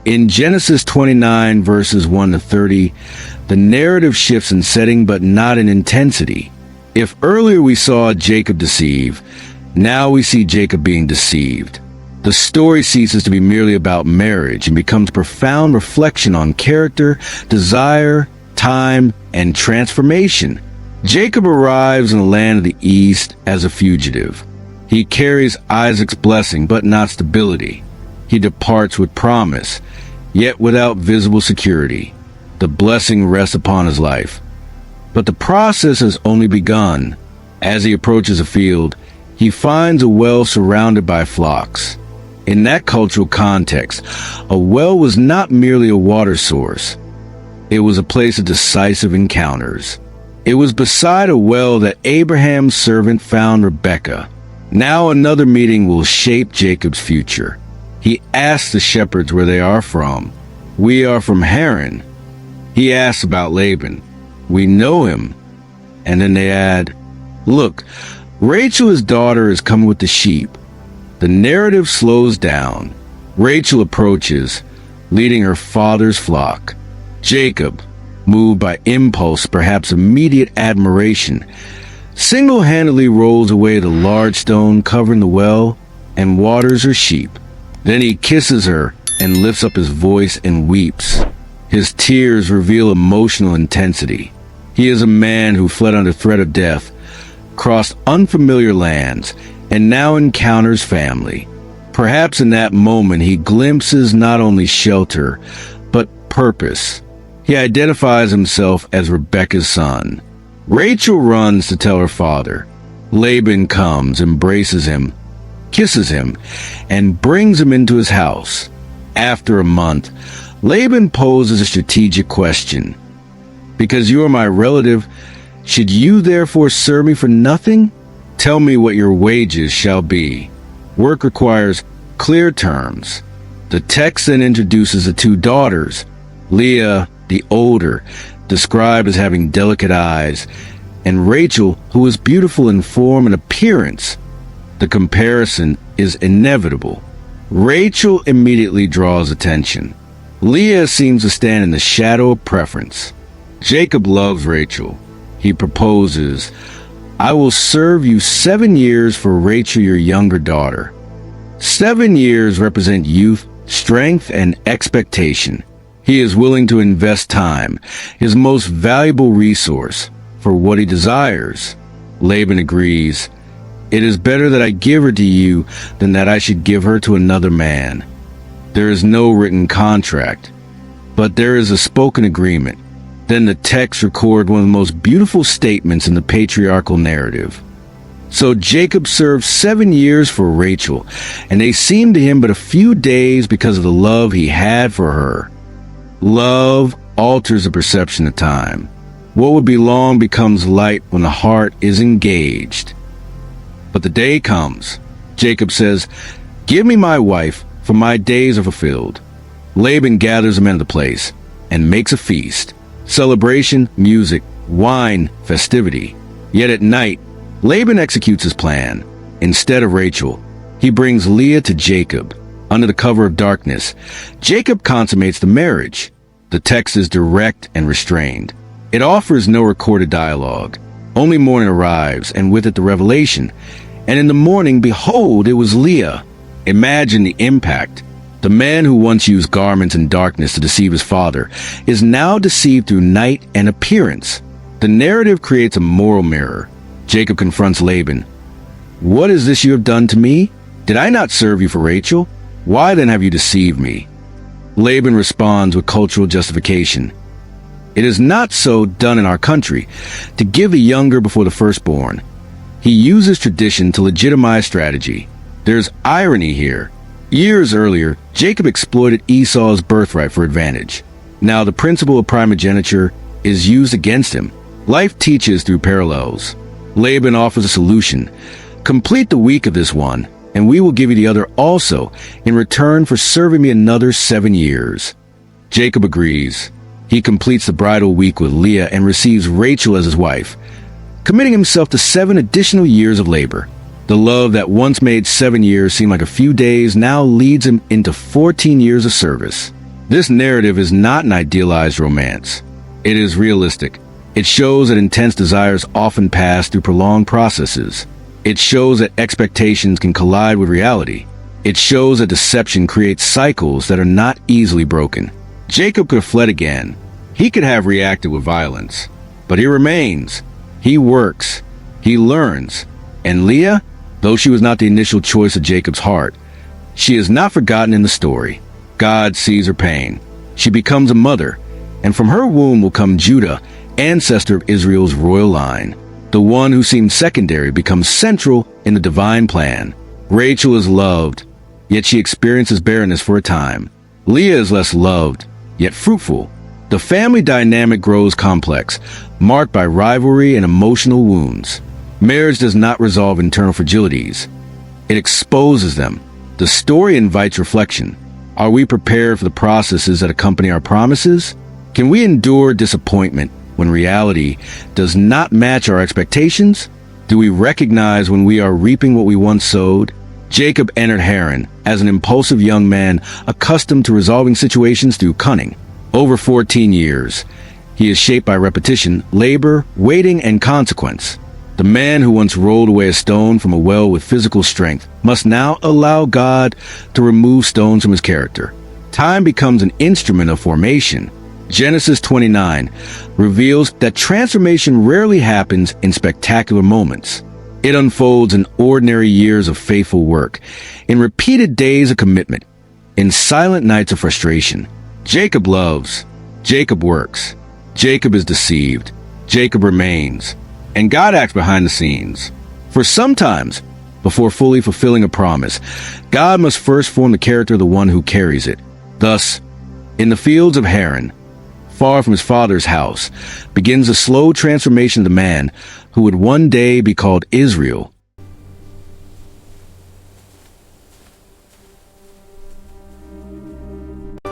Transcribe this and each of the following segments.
In Genesis 29, verses 1 to 30, the narrative shifts in setting but not in intensity. If earlier we saw Jacob deceive, now we see Jacob being deceived. The story ceases to be merely about marriage and becomes a profound reflection on character, desire, time, and transformation. Jacob arrives in the land of the East as a fugitive. He carries Isaac's blessing but not stability. He departs with promise, yet without visible security. The blessing rests upon his life. But the process has only begun. As he approaches a field, he finds a well surrounded by flocks. In that cultural context, a well was not merely a water source. It was a place of decisive encounters. It was beside a well that Abraham's servant found Rebekah. Now another meeting will shape Jacob's future. He asks the shepherds where they are from. "We are from Haran." He asks about Laban. "We know him." And then they add, "Look, Rachel, his daughter, is coming with the sheep." The narrative slows down. Rachel approaches, leading her father's flock. Jacob, moved by impulse, perhaps immediate admiration, single-handedly rolls away the large stone covering the well and waters her sheep. Then he kisses her and lifts up his voice and weeps. His tears reveal emotional intensity. He is a man who fled under threat of death, crossed unfamiliar lands, and now encounters family. Perhaps in that moment he glimpses not only shelter, but purpose. He identifies himself as Rebekah's son. Rachel runs to tell her father. Laban comes, embraces him, kisses him, and brings him into his house. After a month, Laban poses a strategic question. "Because you are my relative, should you therefore serve me for nothing? Tell me what your wages shall be." Work requires clear terms. The text then introduces the two daughters. Leah, the older, described as having delicate eyes, and Rachel, who is beautiful in form and appearance. The comparison is inevitable. Rachel immediately draws attention. Leah seems to stand in the shadow of preference. Jacob loves Rachel. He proposes, "I will serve you 7 years for Rachel, your younger daughter." 7 years represent youth, strength, and expectation. He is willing to invest time, his most valuable resource, for what he desires. Laban agrees. "It is better that I give her to you than that I should give her to another man." There is no written contract, but there is a spoken agreement. Then the text records one of the most beautiful statements in the patriarchal narrative. So Jacob served 7 years for Rachel, and they seemed to him but a few days because of the love he had for her. Love alters the perception of time. What would be long becomes light when the heart is engaged. But the day comes. Jacob says, "Give me my wife, for my days are fulfilled." Laban gathers them into the place and makes a feast. Celebration, music, wine, festivity. Yet at night, Laban executes his plan. Instead of Rachel, he brings Leah to Jacob. Under the cover of darkness, Jacob consummates the marriage. The text is direct and restrained. It offers no recorded dialogue. Only morning arrives, and with it the revelation. And in the morning, behold, it was Leah. Imagine the impact. The man who once used garments and darkness to deceive his father is now deceived through night and appearance. The narrative creates a moral mirror. Jacob confronts Laban. "What is this you have done to me? Did I not serve you for Rachel? Why then have you deceived me?" Laban responds with cultural justification. "It is not so done in our country, to give the younger before the firstborn." He uses tradition to legitimize strategy. There's irony here. Years earlier, Jacob exploited Esau's birthright for advantage. Now the principle of primogeniture is used against him. Life teaches through parallels. Laban offers a solution. "Complete the week of this one, and we will give you the other also, in return for serving me another 7 years. Jacob agrees. He completes the bridal week with Leah and receives Rachel as his wife, committing himself to 7 additional years of labor. The love that once made 7 years seem like a few days now leads him into 14 years of service. This narrative is not an idealized romance. It is realistic. It shows that intense desires often pass through prolonged processes. It shows that expectations can collide with reality. It shows that deception creates cycles that are not easily broken. Jacob could have fled again. He could have reacted with violence. But he remains. He works. He learns. And Leah, though she was not the initial choice of Jacob's heart, she is not forgotten in the story. God sees her pain. She becomes a mother, and from her womb will come Judah, ancestor of Israel's royal line. The one who seemed secondary becomes central in the divine plan. Rachel is loved, yet she experiences barrenness for a time. Leah is less loved, yet fruitful. The family dynamic grows complex, marked by rivalry and emotional wounds. Marriage does not resolve internal fragilities. It exposes them. The story invites reflection. Are we prepared for the processes that accompany our promises? Can we endure disappointment when reality does not match our expectations? Do we recognize when we are reaping what we once sowed? Jacob entered Haran as an impulsive young man accustomed to resolving situations through cunning. Over 14 years, he is shaped by repetition, labor, waiting, and consequence. The man who once rolled away a stone from a well with physical strength must now allow God to remove stones from his character. Time becomes an instrument of formation. Genesis 29 reveals that transformation rarely happens in spectacular moments. It unfolds in ordinary years of faithful work, in repeated days of commitment, in silent nights of frustration. Jacob loves. Jacob works. Jacob is deceived. Jacob remains. And God acts behind the scenes. For sometimes, before fully fulfilling a promise, God must first form the character of the one who carries it. Thus, in the fields of Haran, far from his father's house, begins the slow transformation of the man who would one day be called Israel.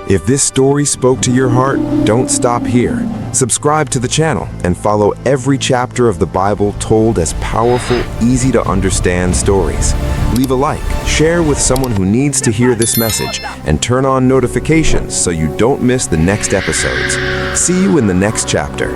If this story spoke to your heart, don't stop here. Subscribe to the channel and follow every chapter of the Bible told as powerful, easy to understand stories. Leave a like, share with someone who needs to hear this message, and turn on notifications so you don't miss the next episodes. See you in the next chapter.